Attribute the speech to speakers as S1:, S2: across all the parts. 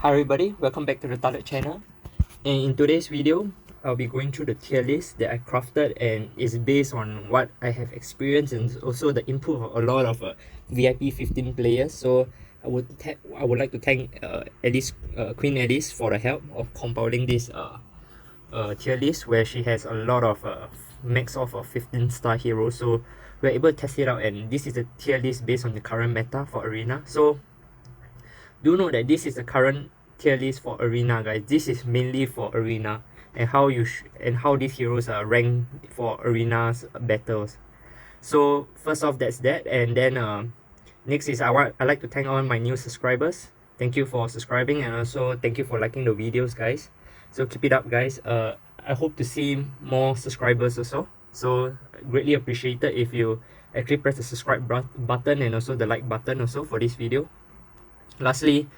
S1: Hi everybody, welcome back to the Thetarded channel. And in today's video, I'll be going through the tier list that I crafted and is based on what I have experienced and also the input of a lot of VIP 15 players. So I would like to thank Queen Alice for the help of compiling this tier list where she has a lot of max of 15-star heroes. So we're able to test it out, and this is a tier list based on the current meta for Arena. So do note that this is the current tier list for Arena, guys. This is mainly for Arena and how these heroes are ranked for Arena's battles. So first off, that's that, and then next is I like to thank all my new subscribers. Thank you for subscribing, and also thank you for liking the videos, guys. So keep it up, guys. I hope to see more subscribers also. So greatly appreciated if you actually press the subscribe button and also the like button also for this video. Lastly,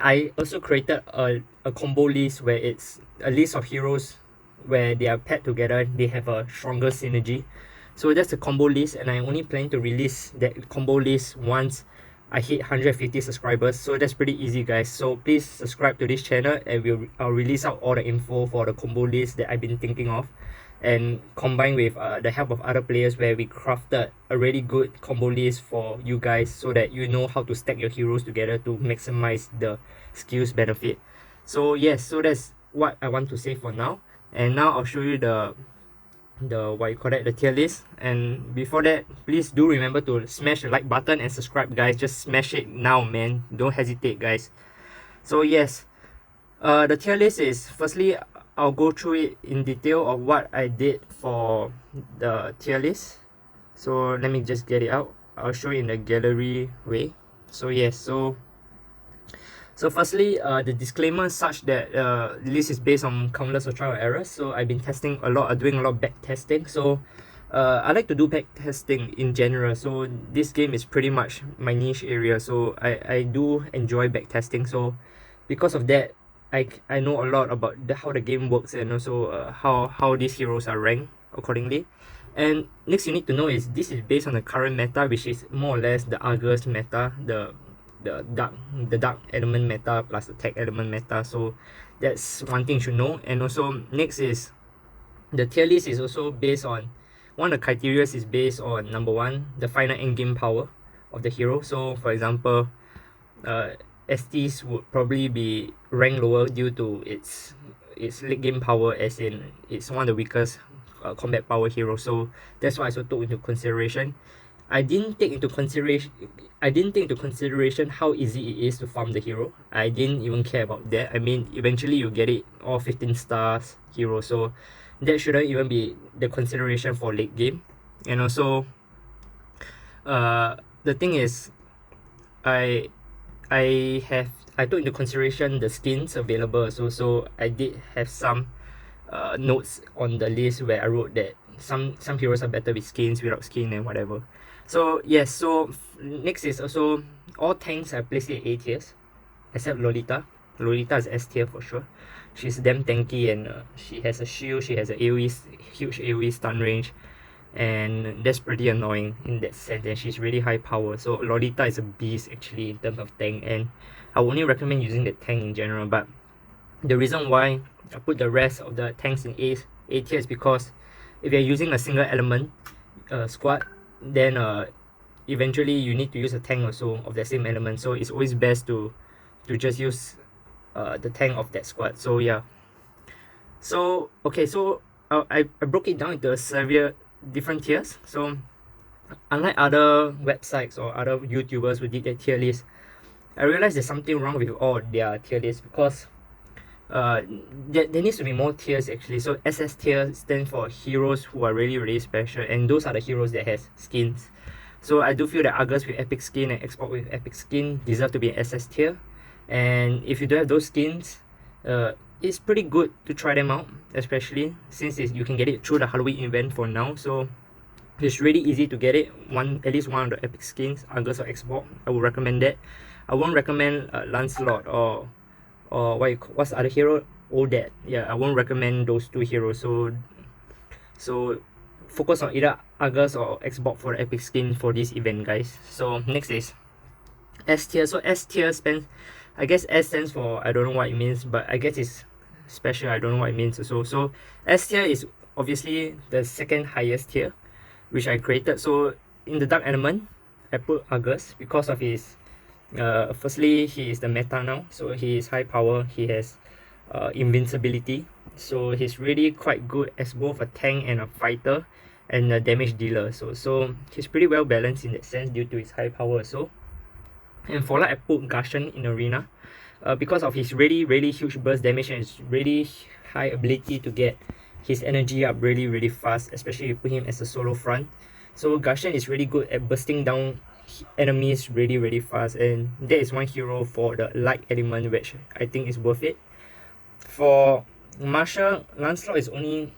S1: I also created a combo list where it's a list of heroes where they are paired together, they have a stronger synergy. So that's a combo list, and I only plan to release that combo list once I hit 150 subscribers. So that's pretty easy, guys. So please subscribe to this channel, and I'll release out all the info for the combo list that I've been thinking of, and combined with the help of other players where we crafted a really good combo list for you guys so that you know how to stack your heroes together to maximize the skills benefit. So yes, so that's what I want to say for now, and now I'll show you the tier list. And before that, please do remember to smash the like button and subscribe, guys. Just smash it now, man. Don't hesitate, guys. So yes, the tier list is, firstly, I'll go through it in detail of what I did for the tier list. So let me just get it out. I'll show you in the gallery way. So yes, so firstly, the disclaimer is such that the list is based on countless of trial and errors. So I've been testing a lot, doing a lot of back testing. So I like to do back testing in general. So this game is pretty much my niche area. So I do enjoy back testing. So because of that, I know a lot about how the game works, and also how these heroes are ranked accordingly. And next you need to know is this is based on the current meta, which is more or less the Argus meta, the dark element meta plus the tech element meta. So that's one thing you should know. And also next is the tier list is also based on, one of the criteria is based on, number one, the final endgame power of the hero. So for example, STs would probably be ranked lower due to its late game power, as in it's one of the weakest combat power heroes. So that's why I also took into consideration. I didn't take into consideration how easy it is to farm the hero. I didn't even care about that. I mean, eventually you get it all 15 stars hero, so that shouldn't even be the consideration for late game. And also the thing is, I took into consideration the skins available. So I did have some notes on the list where I wrote that some heroes are better with skins, without skin, and whatever. So yes, so next is also all tanks I placed in A tiers except Lolita. Lolita is S tier for sure. She's damn tanky, and she has a shield, she has a huge AoE stun range, and that's pretty annoying in that sense, and she's really high power. So Lolita is a beast actually in terms of tank, and I would only recommend using the tank in general. But the reason why I put the rest of the tanks in A tier is because if you're using a single element squad, then eventually you need to use a tank also of the same element. So it's always best to just use the tank of that squad. So yeah, so okay, so I broke it down into several different tiers. So unlike other websites or other YouTubers who did their tier list, I realized there's something wrong with all their tier lists, because there needs to be more tiers actually. So SS tier stands for heroes who are really special, and those are the heroes that has skins. So I do feel that Argus with epic skin and Export with epic skin deserve to be an SS tier, and if you don't have those skins, it's pretty good to try them out, especially since you can get it through the Halloween event for now. So it's really easy to get it, at least one of the epic skins, Argus or Export. I would recommend that. I won't recommend Lancelot or what's the other hero? Odette. Yeah, I won't recommend those two heroes. So focus on either Argus or Xbox for the epic skin for this event, guys. So next is S tier. So S tier I guess S stands for, I don't know what it means, but I guess it's special. I don't know what it means also. So S tier is obviously the second highest tier, which I created. So in the dark element, I put Argus because of his firstly, he is the meta now, so he is high power. He has invincibility, so he's really quite good as both a tank and a fighter and a damage dealer. So he's pretty well balanced in that sense due to his high power also. And for light, I put Guardian in arena because of his really huge burst damage and his really high ability to get his energy up really fast, especially if you put him as a solo front. So Guardian is really good at bursting down enemies really fast, and that is one hero for the light element which I think is worth it. For Marshall, Lancelot is only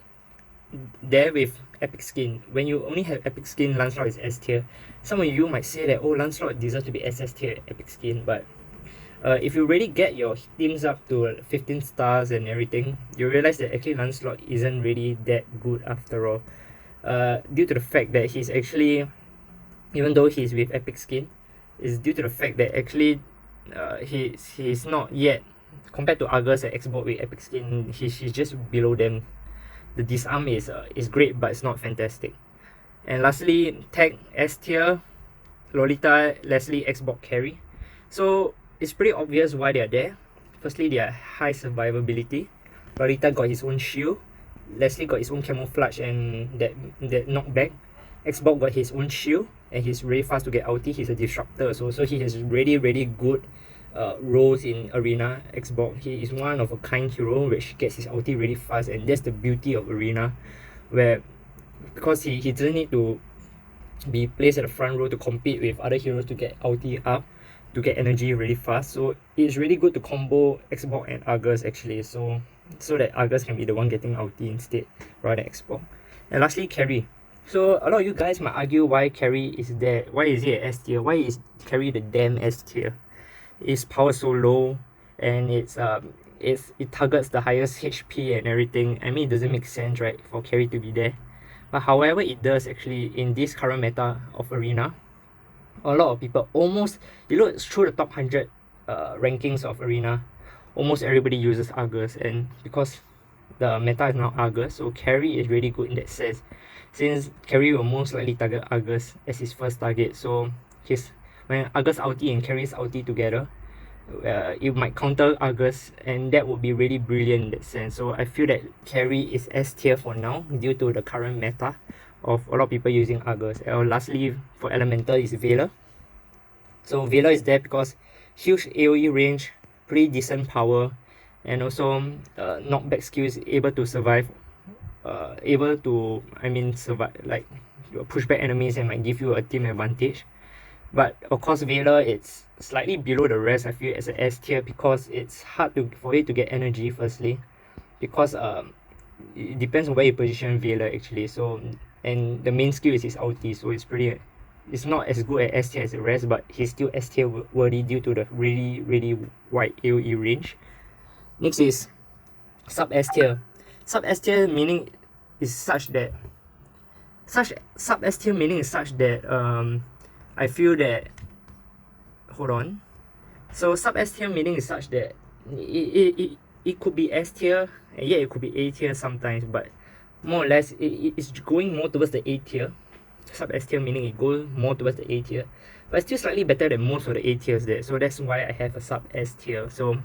S1: there with epic skin. When you only have epic skin, Lancelot is S tier. Some of you might say that, oh, Lancelot deserves to be SS tier epic skin, but if you really get your teams up to 15 stars and everything, you realize that actually Lancelot isn't really that good after all, due to the fact that he's actually, even though he's with epic skin, is due to the fact that actually he's not yet, compared to Argus and Xbox with epic skin, he's just below them. The disarm is great, but it's not fantastic. And lastly, tag S tier, Lolita, Leslie, Xbox carry. So it's pretty obvious why they are there. Firstly, they are high survivability. Lolita got his own shield, Leslie got his own camouflage and that knockback. Xbox got his own shield and he's really fast to get ulti. He's a disruptor, so he has really good roles in arena. Xbox, he is one of a kind hero which gets his ulti really fast, and that's the beauty of arena, where because he doesn't need to be placed at the front row to compete with other heroes to get ulti up, to get energy really fast. So it's really good to combo Xbox and Argus actually, so that Argus can be the one getting ulti instead rather than Xbox. And lastly, carry. So a lot of you guys might argue why carry is there. Why is he S tier? Why is carry the damn S tier? Its power so low, and it targets the highest HP and everything. I mean, it doesn't make sense, right, for carry to be there. But however, it does actually in this current meta of arena. A lot of people, almost, you look through the top 100 rankings of arena, almost everybody uses Argus, and because the meta is now Argus, so carry is really good in that sense, since carry will most likely target Argus as his first target. So when Argus ulti and carry's ulti together, it might counter Argus, and that would be really brilliant in that sense. So I feel that carry is S tier for now due to the current meta of a lot of people using Argus. Lastly, for elemental is Veiler. So Veiler is there because huge AoE range, pretty decent power, and also knockback skills, able to survive, survive, like push back enemies and might give you a team advantage. But of course, Veiler, it's slightly below the rest, I feel, as an S tier, because it's hard for it to get energy firstly, because it depends on where you position Veiler actually. So, and the main skill is his ulti, so it's not as good at S tier as the rest, but he's still S tier worthy due to the really wide AoE range. Next is sub S tier. Sub S tier meaning is such that I feel that, hold on. So sub S tier meaning is such that it could be S tier, and yeah, it could be A tier sometimes, but more or less it's going more towards the A tier. Sub S tier meaning it goes more towards the A tier, but it's still slightly better than most of the A tiers there. So that's why I have a sub S tier. So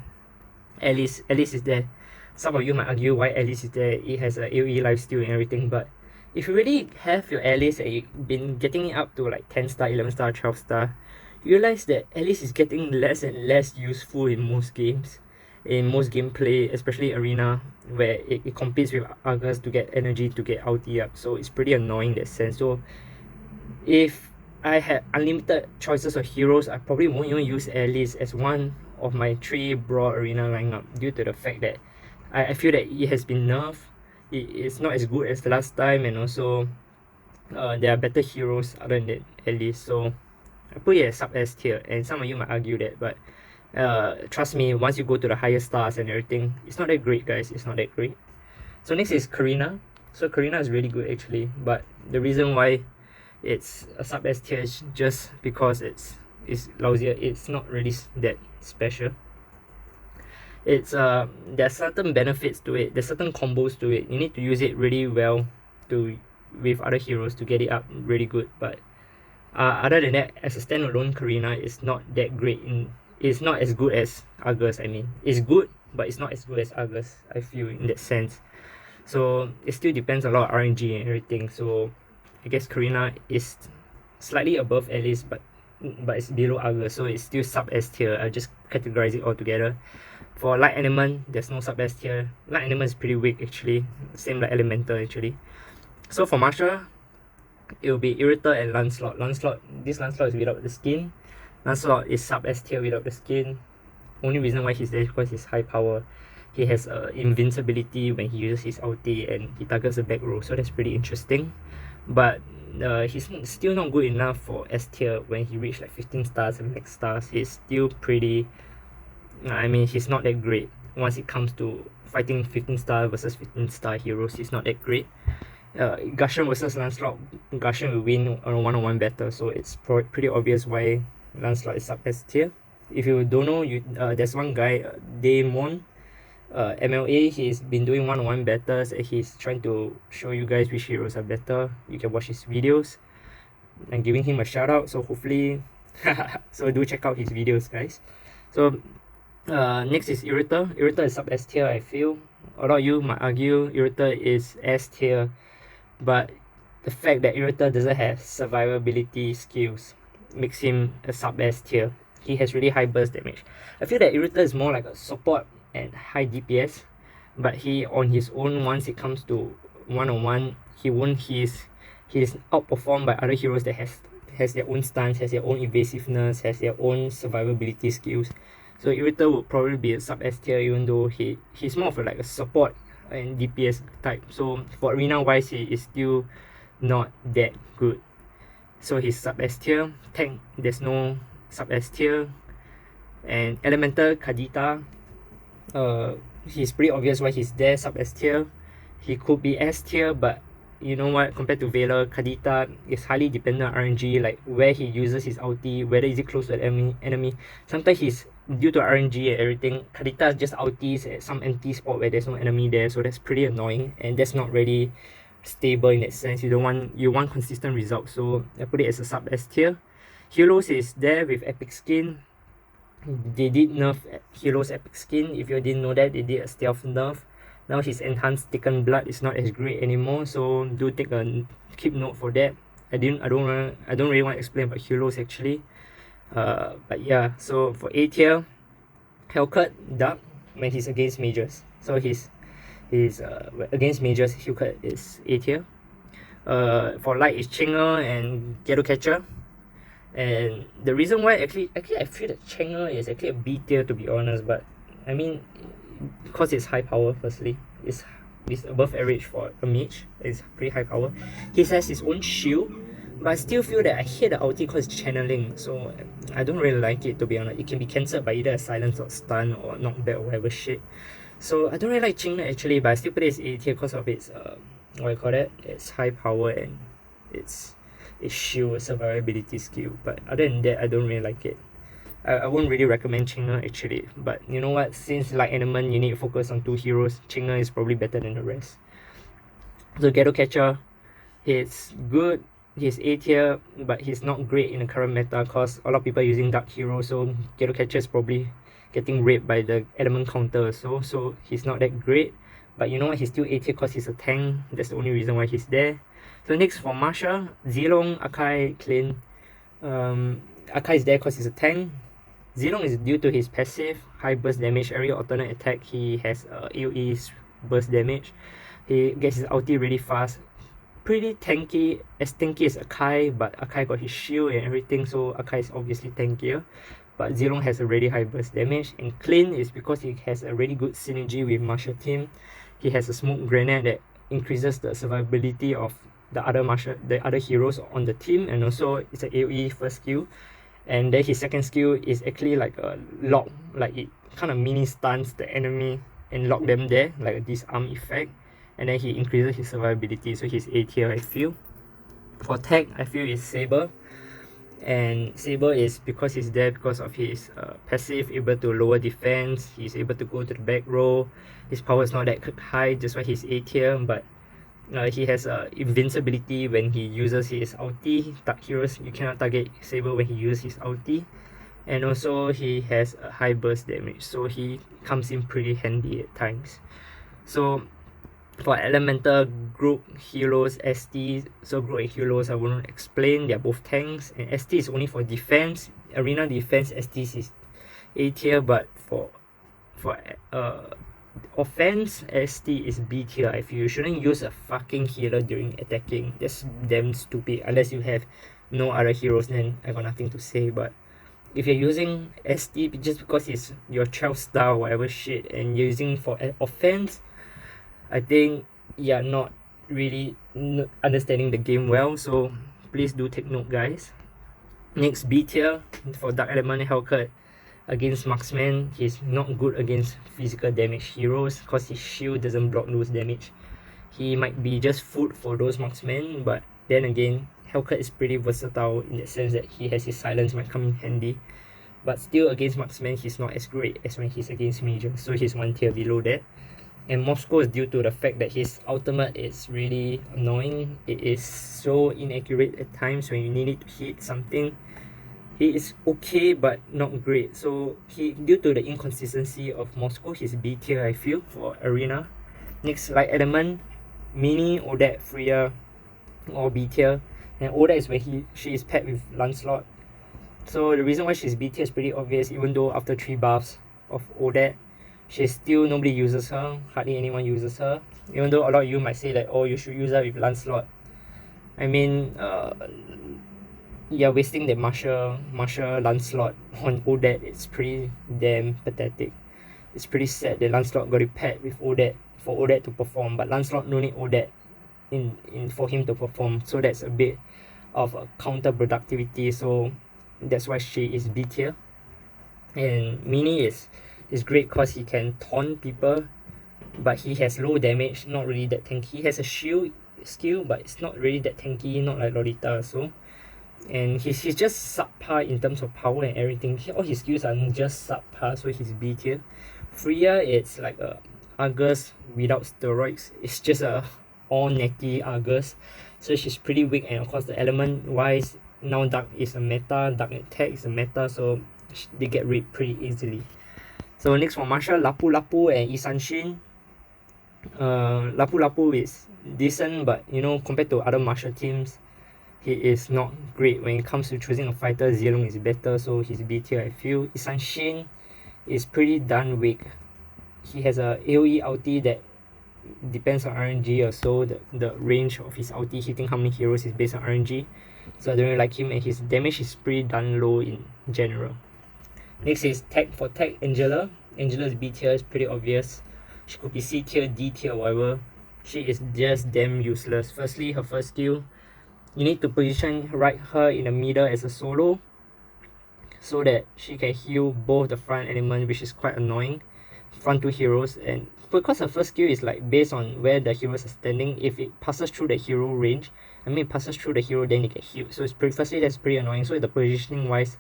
S1: Alice is there. Some of you might argue why Alice is there. It has a AoE lifesteal and everything, but if you really have your Alice and you've been getting it up to like 10 star, 11 star, 12 star, you realize that Alice is getting less and less useful in most games, in most gameplay, especially arena, where it competes with Argus to get energy, to get ulti up. So it's pretty annoying in that sense. So if I had unlimited choices of heroes, I probably won't even use Alice as one of my 3 broad arena lineup, due to the fact that I feel that it has been nerfed. It's not as good as the last time, and also there are better heroes other than Alice. So I put it as sub S tier, and some of you might argue that, but trust me, once you go to the higher stars and everything, it's not that great, guys. It's not that great. So next is Karina. So Karina is really good actually, but the reason why it's a sub S tier is just because it's lousier. It's not really that special. It's there's certain benefits to it, there's certain combos to it. You need to use it really well to with other heroes to get it up really good. But other than that, as a standalone, Karina is not that great in it's not as good as Argus. I mean, it's good, but it's not as good as Argus, I feel, in that sense. So it still depends a lot of RNG and everything. So I guess Karina is slightly above Alice, but it's below Argus, so it's still sub S tier. I just categorize it all together. For light element, there's no sub S tier. Light element is pretty weak actually, same like elemental actually. So for martial, it will be Irrita and Lancelot. This Lancelot is without the skin. Lancelot is sub S tier without the skin. Only reason why he's there is because he's high power. He has invincibility when he uses his ulti and he targets the back row, so that's pretty interesting. But he's still not good enough for S tier. When he reached like 15 stars and max stars, he's still pretty, I mean, he's not that great. Once it comes to fighting 15 star versus 15 star heroes, he's not that great. Gusion versus Lancelot, Gusion will win on a one-on-one battle, so it's pretty obvious why Lancelot is sub S tier. If you don't know, there's one guy, Daemon, MLA. He's been doing one-on-one battles and he's trying to show you guys which heroes are better. You can watch his videos. I'm giving him a shout out, so hopefully so do check out his videos, guys. So next is Irrita. Irrita is sub S tier, I feel. A lot of you might argue Irrita is S tier, but the fact that Irrita doesn't have survivability skills makes him a sub S tier. He has really high burst damage. I feel that Irrita is more like a support and high DPS, but he on his own, once it comes to one-on-one, he's outperformed by other heroes that has their own stance, has their own evasiveness, has their own survivability skills. So Irrita would probably be a sub S tier, even though he's more of like a support and DPS type. So for arena wise, he is still not that good. So he's sub S tier. Tank, there's no sub S tier. And elemental Khadijah, he's pretty obvious why he's there, sub S tier. He could be S tier, but you know what, compared to Veiler, Khadijah is highly dependent on RNG, like where he uses his ulti, whether is it close to the enemy. Sometimes he's, due to RNG and everything, Khadijah just ultis at some empty spot where there's no enemy there, so that's pretty annoying, and that's not really stable in that sense. You want consistent results, so I put it as a sub S tier. Helos is there with epic skin. They did nerf Helos epic skin. If you didn't know that, they did a stealth nerf. Now his enhanced thickened blood is not as great anymore, so do keep note for that. I don't really want to explain about Helos actually. But yeah, so for A tier, Hellcut Dark when he's against mages. So he's against mages, Hellcut is A tier. For light is Chinger and Ghetto Catcher. And the reason why actually I feel that Chinger is actually a B tier, to be honest, but I mean, because it's high power, firstly, it's above average for a mage. It's pretty high power. He has his own shield, but I still feel that I hate the ulti because it's channeling, so I don't really like it, to be honest. It can be cancelled by either a silence or stun or knockback or whatever shit. So I don't really like Chinger actually, but I still put it as A tier because of its its high power and its shield survivability skill. But other than that, I don't really like it. I won't really recommend Chinger actually, but you know what, since like element you need to focus on two heroes, Chinger is probably better than the rest. So Ghetto Catcher, he's good, he's A tier, but he's not great in the current meta because a lot of people are using Dark Hero, so Ghetto Catcher is probably getting raped by the element counter, so he's not that great. But you know what, he's still A tier because he's a tank. That's the only reason why he's there. So next for Marshall, Zilong, Akai, Clint. Akai is there because he's a tank. Zilong is due to his passive, high burst damage. Every alternate attack he has AoE burst damage. He gets his ulti really fast. Pretty tanky, as tanky as Akai, but Akai got his shield and everything, so Akai is obviously tankier. But Zilong has a really high burst damage. And Clint is because he has a really good synergy with Marshall team. He has a smoke grenade that increases the survivability of the other heroes on the team, and also it's an AoE first skill. And then his second skill is actually like a lock, like it kind of mini stuns the enemy and lock them there, like a disarm effect. And then he increases his survivability, so he's A tier, I feel. For tech, I feel it's Saber. And Saber is because he's there because of his passive, able to lower defense. He's able to go to the back row. His power is not that high, just why he's A tier, but he has invincibility when he uses his ulti. Heroes, you cannot target Saber when he uses his ulti. And also he has a high burst damage, so he comes in pretty handy at times. So for elemental group heroes, ST, so group and heroes I won't explain, they're both tanks, and ST is only for defense. Arena defense, ST is A tier, but for offense, ST is B tier. I feel you shouldn't use a fucking healer during attacking. That's damn stupid. Unless you have no other heroes, then I got nothing to say. But if you're using ST just because it's your 12 star or whatever shit and you're using for offense, I think you're not really understanding the game well. So please do take note, guys. Next, B tier for Dark Element Hellcat. Against marksman, he's not good against physical damage heroes because his shield doesn't block those damage. He might be just food for those marksmen, but then again, Hellcat is pretty versatile in the sense that he has his silence might come in handy. But still against marksman, he's not as great as when he's against major, so he's one tier below that. And Moscow is due to the fact that his ultimate is really annoying. It is so inaccurate at times when you need it to hit something. He is okay but not great, so he due to the inconsistency of Moscow, he's B tier I feel for arena. Next, light element, Mini, Odette, Freya, or B tier, and Odette is when she is paired with Lancelot. So the reason why she's B tier is pretty obvious. Even though after 3 buffs of Odette, she's still nobody uses her, hardly anyone uses her. Even though a lot of you might say that, oh, you should use her with Lancelot. I mean, you're wasting the Marshall Lancelot on Odette. It's pretty damn pathetic. It's pretty sad that Lancelot got it paired with Odette for Odette to perform, but Lancelot no need Odette in for him to perform. So that's a bit of a counterproductivity. So that's why she is B tier. And Mini is great because he can taunt people, but he has low damage, not really that tanky. He has a shield skill, but it's not really that tanky, not like Lolita. So and he's just subpar in terms of power and everything. All his skills are just subpar, so he's B tier. Freya, it's like a Argus without steroids. It's just a all netty Argus, so she's pretty weak. And of course the element wise, now Dark is a meta, Dark attack is a meta, so they get rid pretty easily. So next for Marshall, Lapu Lapu and Isanshin. Lapu Lapu is decent, but you know, compared to other Marshall teams, he is not great. When it comes to choosing a fighter, Zilong is better, so he's B tier I feel. Isanshin is pretty darn weak. He has a AoE ulti that depends on RNG or so. The range of his ulti hitting how many heroes is based on RNG. So I don't really like him, and his damage is pretty darn low in general. Next is Tech. For Tech, Angela. Angela is B tier, it's pretty obvious. She could be C tier, D tier, whatever. She is just damn useless. Firstly, her first skill, you need to position her in the middle as a solo so that she can heal both the front element, which is quite annoying. Front 2 heroes, and because her first skill is like based on where the heroes are standing, if it passes through the hero range, it passes through the hero, then it get healed. So it's firstly that's pretty annoying. So the positioning wise,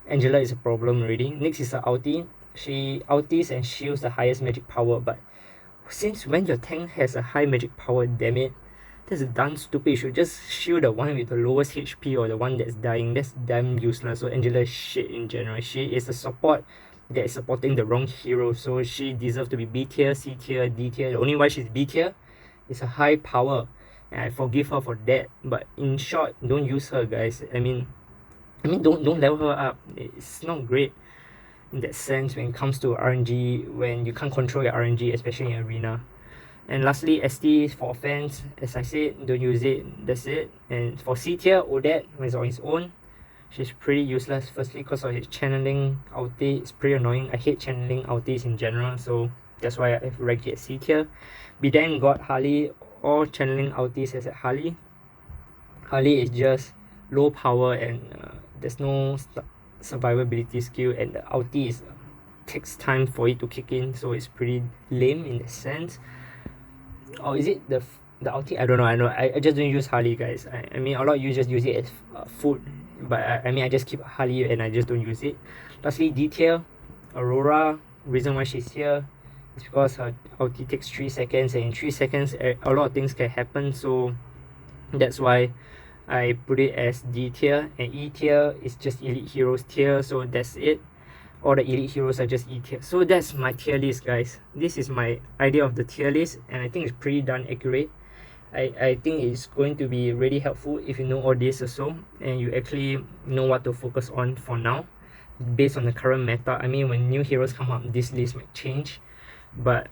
S1: Angela is a problem already. Next is her ulti. She ultis and shields the highest magic power, but since when your tank has a high magic power, damn it, that's damn stupid. You should just shield the one with the lowest HP or the one that's dying. That's damn useless. So Angela is shit in general. She is a support that is supporting the wrong hero, so she deserves to be B tier, C tier, D tier. The only why she's B tier is a high power, and I forgive her for that. But in short, don't use her, guys. I mean don't level her up. It's not great in that sense when it comes to RNG, when you can't control your RNG, especially in arena. And lastly, ST for offense, as I said, don't use it, that's it. And for C tier, Odette, when it's on its own, she's pretty useless. Firstly, because of his channeling ulti, it's pretty annoying. I hate channeling ultis in general, so that's why I've ranked it at C tier. We then got Harley. All channeling ultis as at Harley. Harley is just low power and there's no survivability skill, and the ulti takes time for it to kick in, so it's pretty lame in that sense. Or is it the ulti? I don't know. I just don't use Harley, guys. I mean, a lot of you just use it as food but I mean I just keep Harley and I just don't use it. Lastly, D tier, Aurora. Reason why she's here is because her ulti takes 3 seconds, and in 3 seconds a lot of things can happen, so that's why I put it as D tier. And E tier is just elite heroes tier, so that's it. All the elite heroes are just E tier. So that's my tier list, guys. This is my idea of the tier list, and I think it's pretty darn accurate. I think it's going to be really helpful if you know all this also, and you actually know what to focus on for now based on the current meta. I mean, when new heroes come up, this list might change, but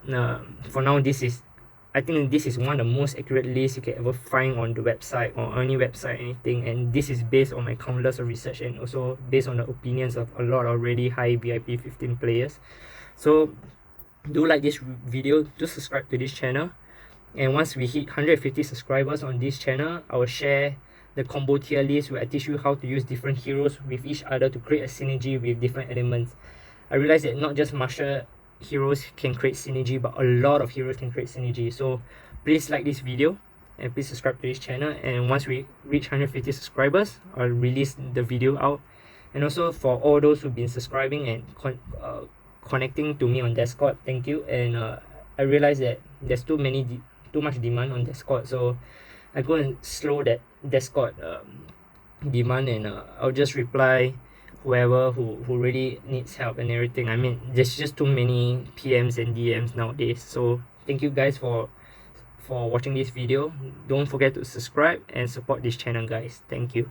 S1: for now, I think this is one of the most accurate lists you can ever find on the website or any website, anything. And this is based on my countless of research and also based on the opinions of a lot of really high VIP 15 players. So do like this video, do subscribe to this channel, and once we hit 150 subscribers on this channel, I will share the combo tier list where I teach you how to use different heroes with each other to create a synergy with different elements. I realized that not just martial heroes can create synergy, but a lot of heroes can create synergy. So please like this video and please subscribe to this channel, and once we reach 150 subscribers, I'll release the video out. And also for all those who've been subscribing and connecting to me on Discord, thank you. And I realized that there's too much demand on Discord, so I go and slow that Discord demand, and I'll just reply whoever who really needs help and everything. I mean, there's just too many PMs and DMs nowadays. So thank you guys for watching this video. Don't forget to subscribe and support this channel, guys. Thank you.